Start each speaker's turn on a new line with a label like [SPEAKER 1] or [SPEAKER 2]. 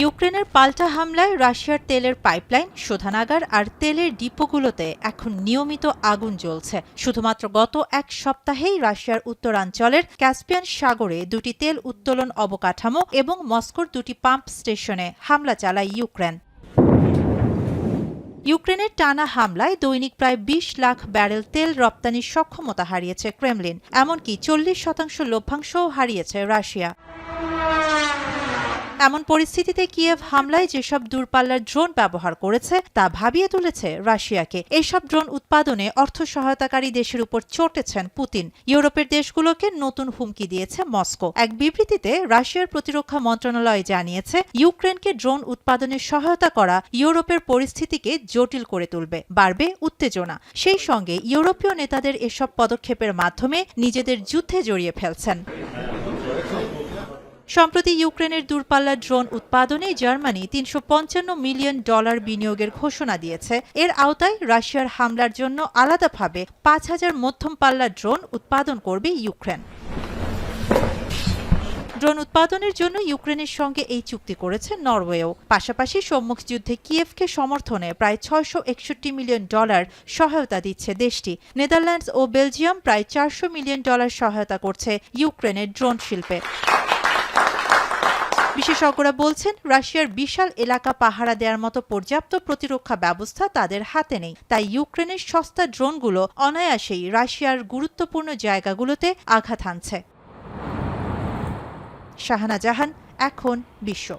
[SPEAKER 1] ইউক্রেনের পাল্টা হামলায় রাশিয়ার তেলের পাইপলাইন, শোধনাগার আর তেলের ডিপোগুলোতে এখন নিয়মিত আগুন জ্বলছে। শুধুমাত্র গত এক সপ্তাহেই রাশিয়ার উত্তরাঞ্চলের ক্যাসপিয়ান সাগরে দুটি তেল উত্তোলন অবকাঠামো এবং মস্কোর দুটি পাম্প স্টেশনে হামলা চালায় ইউক্রেন। ইউক্রেনের টানা হামলায় দৈনিক প্রায় ২০ লাখ ব্যারেল তেল রপ্তানির সক্ষমতা হারিয়েছে ক্রেমলিন, এমনকি ৪০% লভ্যাংশও হারিয়েছে রাশিয়া। এমন পরিস্থিতিতে কিয়েভ হামলায় যেসব দূরপাল্লার ড্রোন ব্যবহার করেছে তা ভাবিয়ে তুলেছে রাশিয়াকে। এসব ড্রোন উৎপাদনে অর্থ সহায়তাকারী দেশের উপর চটেছেন পুতিন। ইউরোপের দেশগুলোকে নতুন হুমকি দিয়েছে মস্কো। এক বিবৃতিতে রাশিয়ার প্রতিরক্ষা মন্ত্রণালয় জানিয়েছে, ইউক্রেনকে ড্রোন উৎপাদনে সহায়তা করা ইউরোপের পরিস্থিতিকে জটিল করে তুলবে, বাড়বে উত্তেজনা। সেই সঙ্গে ইউরোপীয় নেতাদের এসব পদক্ষেপের মাধ্যমে নিজেদের যুদ্ধে জড়িয়ে ফেলছেন। সম্প্রতি ইউক্রেনের দূরপাল্লার ড্রোন উৎপাদনে জার্মানি $৩৫৫ মিলিয়ন বিনিয়োগের ঘোষণা দিয়েছে। এর আওতায় রাশিয়ার হামলার জন্য আলাদাভাবে ৫,০০০ মধ্যম পাল্লার ড্রোন উৎপাদন করবে ইউক্রেন। ড্রোন উৎপাদনের জন্য ইউক্রেনের সঙ্গে এই চুক্তি করেছে নরওয়েও। পাশাপাশি সম্মুখ যুদ্ধে কিয়েভকে সমর্থনে প্রায় $৬৬১ মিলিয়ন সহায়তা দিচ্ছে দেশটি। নেদারল্যান্ডস ও বেলজিয়াম প্রায় $৪০০ মিলিয়ন সহায়তা করছে ইউক্রেনের ড্রোন শিল্পে। বিশেষজ্ঞরা বলছেন, রাশিয়ার বিশাল এলাকা পাহারা দেওয়ার মতো পর্যাপ্ত প্রতিরক্ষা ব্যবস্থা তাদের হাতে নেই। তাই ইউক্রেনের সস্তা ড্রোনগুলো অনায়াসেই রাশিয়ার গুরুত্বপূর্ণ জায়গাগুলোতে আঘাত হানছে। শাহানা জাহান, এখন বিশ্ব।